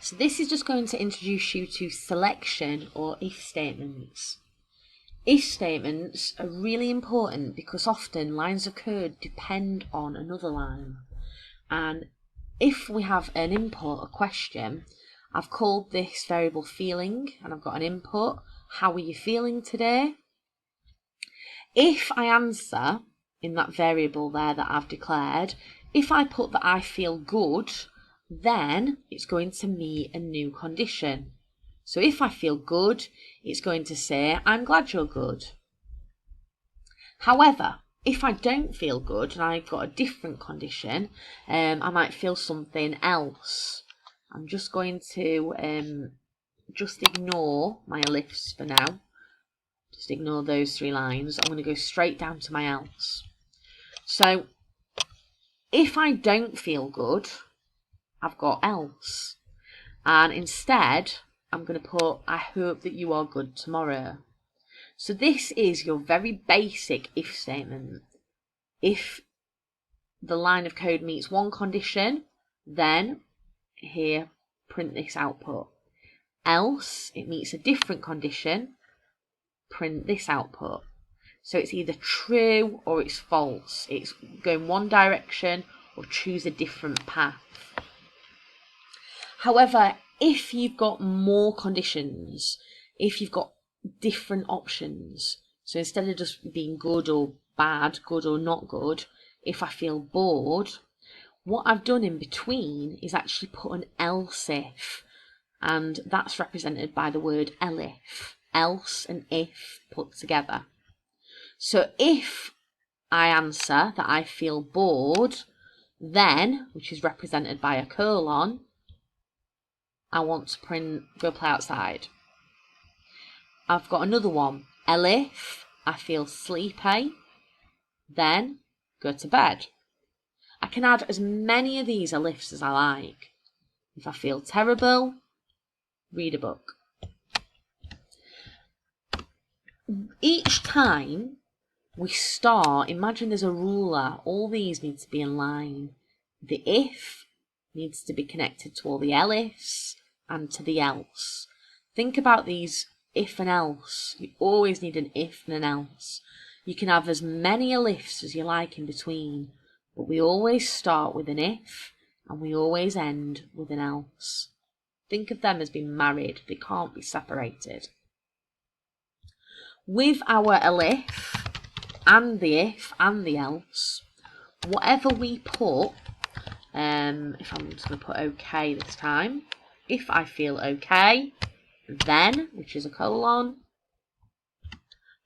So this is just going to introduce you to selection or if statements. If statements are really important because often lines of code depend on another line. And if we have an input, a question, I've called this variable feeling and I've got an input. How are you feeling today? If I answer in that variable there that I've declared, if I put that I feel good, then it's going to meet a new condition. So if I feel good, it's going to say, I'm glad you're good. However, if I don't feel good and I've got a different condition, I might feel something else. I'm just going to just ignore my ellipse for now. Just ignore those 3 lines. I'm going to go straight down to my else. So if I don't feel good, I've got else. And instead, I'm going to put, I hope that you are good tomorrow. So this is your very basic if statement. If the line of code meets one condition, then here, print this output. Else, it meets a different condition, print this output. So it's either true or it's false. It's going one direction or choose a different path. However, if you've got more conditions, if you've got different options, so instead of just being good or bad, good or not good, if I feel bored, what I've done in between is actually put an else if, and that's represented by the word elif, else and if put together. So if I answer that I feel bored, then, which is represented by a colon, I want to print go play outside. I've got another one, elif, I feel sleepy, then go to bed. I can add as many of these elifs as I like. If I feel terrible, read a book. Each time we start, imagine there's a ruler. All these need to be in line. The if needs to be connected to all the elifs and to the else. Think about these if and else. You always need an if and an else. You can have as many elifs as you like in between, but we always start with an if and we always end with an else. Think of them as being married. They can't be separated. With our elif and the if and the else, whatever we put, if I'm just going to put okay this time, if I feel okay, then, which is a colon,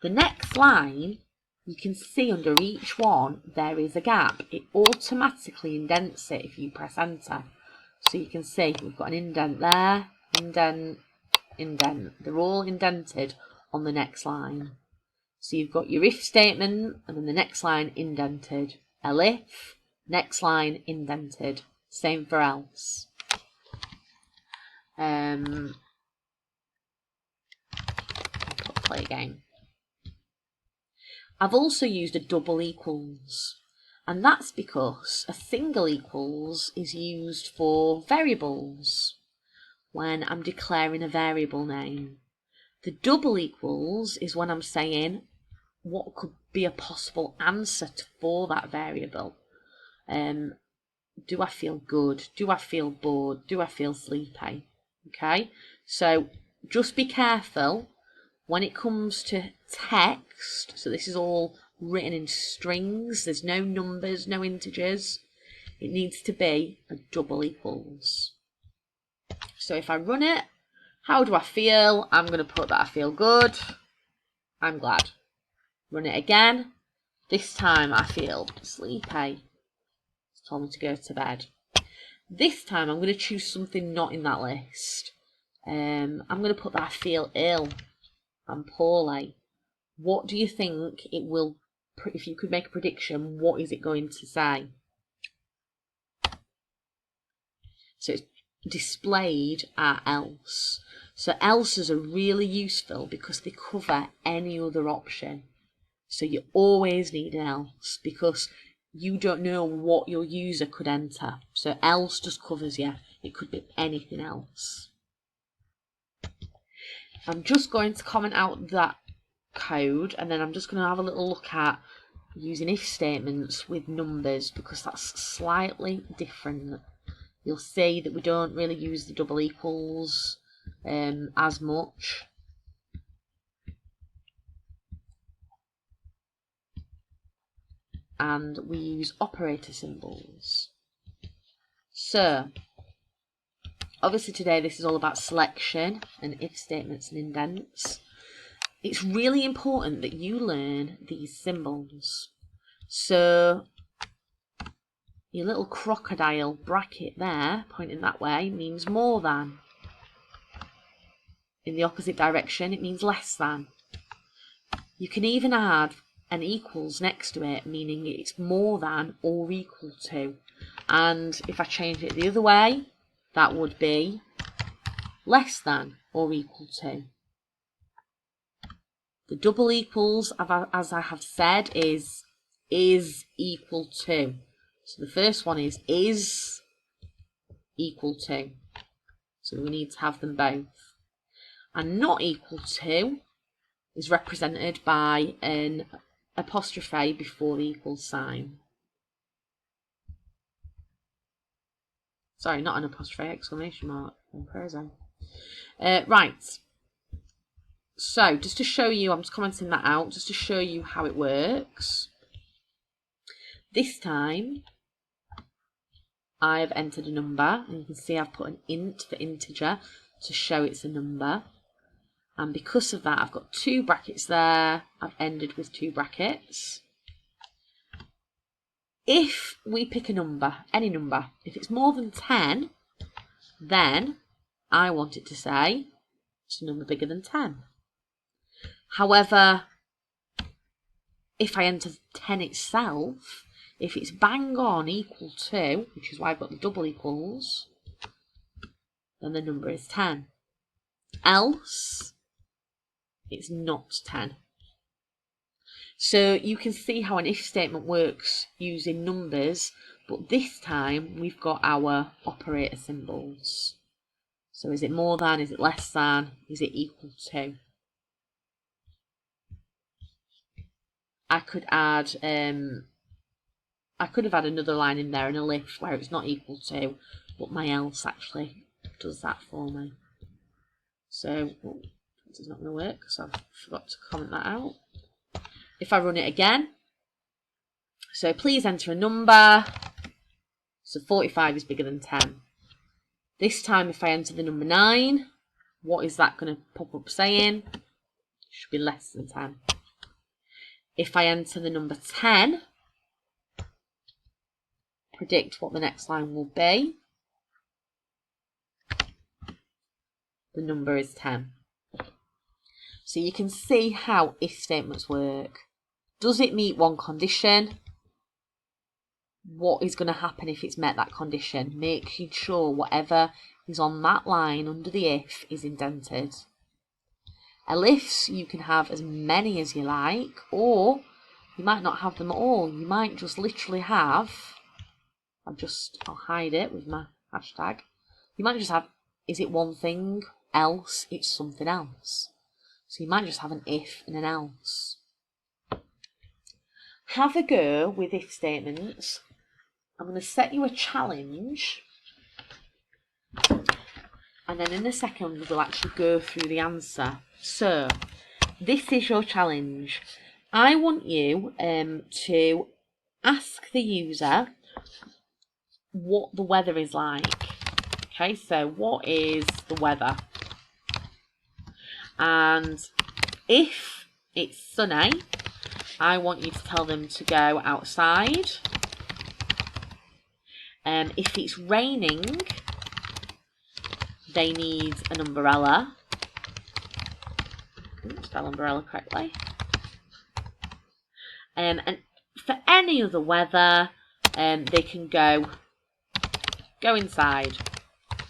the next line, you can see under each one there is a gap. It automatically indents it if you press enter. So you can see we've got an indent there, indent, indent. They're all indented on the next line. So you've got your if statement and then the next line indented. Elif, next line indented. Same for else. I'll play again. I've also used a double equals, and that's because a single equals is used for variables when I'm declaring a variable name. The double equals is when I'm saying what could be a possible answer for that variable. Do I feel good? Do I feel bored? Do I feel sleepy? Okay, so just be careful when it comes to text. So this is all written in strings. There's no numbers, no integers. It needs to be a double equals. So if I run it, how do I feel? I'm going to put that I feel good. I'm glad. Run it again. This time I feel sleepy. It's told me to go to bed. This time I'm going to choose something not in that list. I'm going to put that I feel ill. I'm poorly. What do you think it will, if you could make a prediction, what is it going to say? So it's displayed at else. So else's are really useful because they cover any other option. So you always need an else because you don't know what your user could enter. So else just covers you. It could be anything else. I'm just going to comment out that code, and then I'm just going to have a little look at using if statements with numbers, because that's slightly different. You'll see that we don't really use the double equals as much. And we use operator symbols. So, obviously today this is all about selection and if statements and indents. It's really important that you learn these symbols. So, your little crocodile bracket there, pointing that way, means more than. In the opposite direction, it means less than. You can even add an equals next to it, meaning it's more than or equal to. And if I change it the other way, that would be less than or equal to. The double equals, as I have said, is equal to. So the first one is equal to. So we need to have them both. And not equal to is represented by an apostrophe before the equal sign. Sorry, not an apostrophe, exclamation mark. Right. So, just to show you, I'm just commenting that out, just to show you how it works. This time, I've entered a number, and you can see I've put an int for integer to show it's a number. And because of that, I've got two brackets there. I've ended with two brackets. If we pick a number, any number, if it's more than 10, then I want it to say it's a number bigger than 10. However, if I enter 10 itself, if it's bang on equal to, which is why I've got the double equals, then the number is 10. Else, it's not 10. So you can see how an if statement works using numbers, but this time we've got our operator symbols. So is it more than, is it less than, is it equal to? I could add, I could have had another line in there, an elif, where it's not equal to, but my else actually does that for me. So, this is not going to work, so I forgot to comment that out. If I run it again, so please enter a number. So 45 is bigger than 10. This time, if I enter the number 9, what is that going to pop up saying? It should be less than 10. If I enter the number 10, predict what the next line will be. The number is 10. So you can see how if statements work. Does it meet one condition? What is going to happen if it's met that condition? Making sure whatever is on that line under the if is indented. Elifs, you can have as many as you like, or you might not have them at all. You might just literally have, I'll hide it with my hashtag. You might just have, is it one thing, else it's something else. So you might just have an if and an else. Have a go with if statements. I'm going to set you a challenge, and then in a second we'll actually go through the answer. So, this is your challenge. I want you to ask the user what the weather is like. Okay, so what is the weather? And if it's sunny, I want you to tell them to go outside. If it's raining, they need an umbrella. Spell umbrella correctly. And for any other weather, they can go inside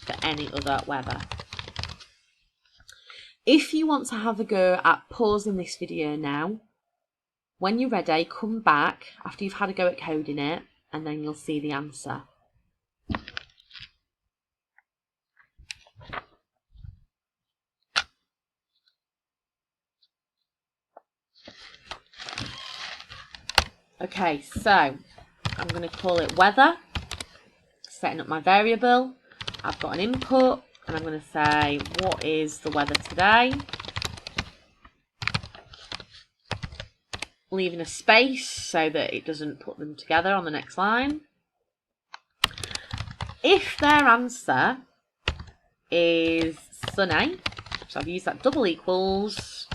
for any other weather. If you want to have a go at pausing this video now, when you're ready, come back after you've had a go at coding it, and then you'll see the answer. Okay, so I'm going to call it weather. Setting up my variable. I've got an input and I'm going to say, what is the weather today? Leaving a space so that it doesn't put them together on the next line. If their answer is sunny, so I've used that double equals.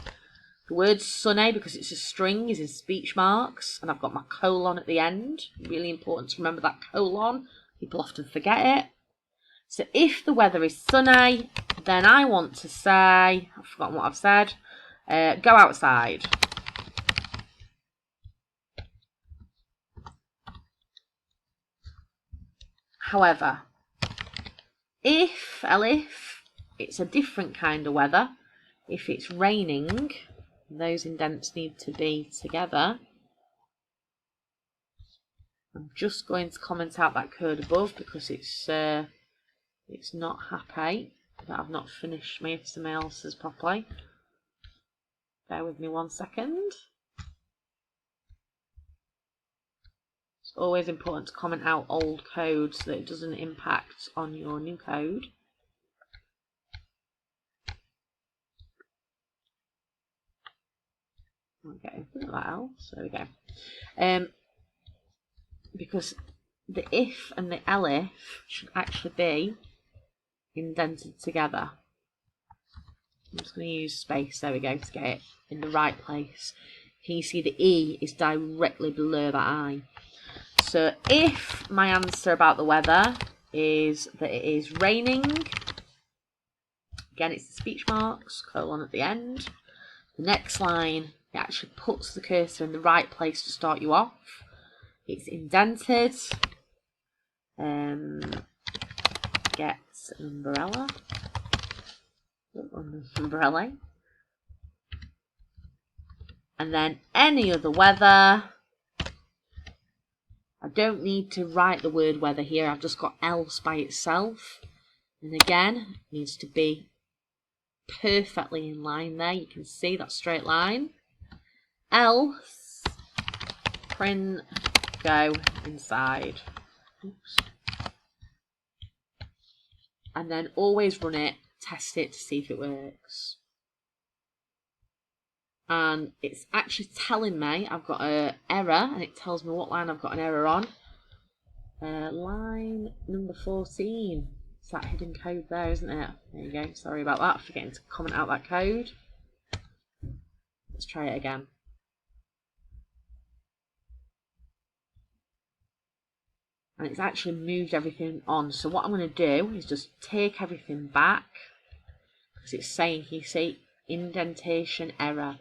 The word sunny, because it's a string, is in speech marks, and I've got my colon at the end. Really important to remember that colon. People often forget it. So if the weather is sunny, then I want to say, I've forgotten what I've said, go outside. However, if it's a different kind of weather, if it's raining, those indents need to be together. I'm just going to comment out that code above because it's not happy that I've not finished my HTMLs properly. Bear with me 1 second. It's always important to comment out old code so that it doesn't impact on your new code. Okay, that else. There we go. Because the if and the elif should actually be indented together. I'm just going to use space, there we go, to get it in the right place. Can you see the E is directly below that I? So if my answer about the weather is that it is raining, again it's the speech marks, colon at the end. The next line, it actually puts the cursor in the right place to start you off. It's indented. Get an umbrella. Umbrella. And then any other weather. I don't need to write the word weather here. I've just got else by itself. And again, it needs to be perfectly in line there. You can see that straight line. Else, print, go inside. Oops. And then always run it, test it to see if it works. And it's actually telling me I've got an error, and it tells me what line I've got an error on. Line number 14. It's that hidden code there, isn't it? There you go. Sorry about that, forgetting to comment out that code. Let's try it again. And it's actually moved everything on. So what I'm going to do is just take everything back, because it's saying, you see, indentation error.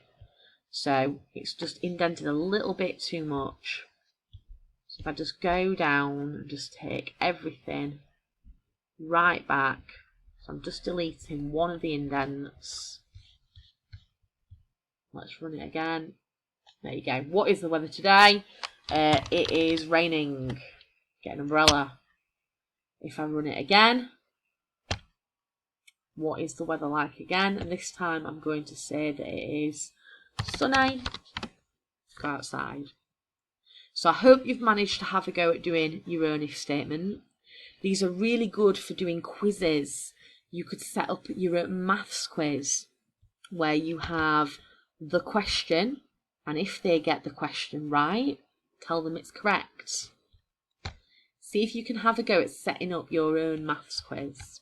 So it's just indented a little bit too much. So if I just go down and just take everything right back. So I'm just deleting one of the indents. Let's run it again. There you go. What is the weather today? It is raining. Get an umbrella. If I run it again, what is the weather like again? And this time I'm going to say that it is sunny. Go outside. So I hope you've managed to have a go at doing your own if statement. These are really good for doing quizzes. You could set up your own maths quiz where you have the question, and if they get the question right, tell them it's correct. See if you can have a go at setting up your own maths quiz.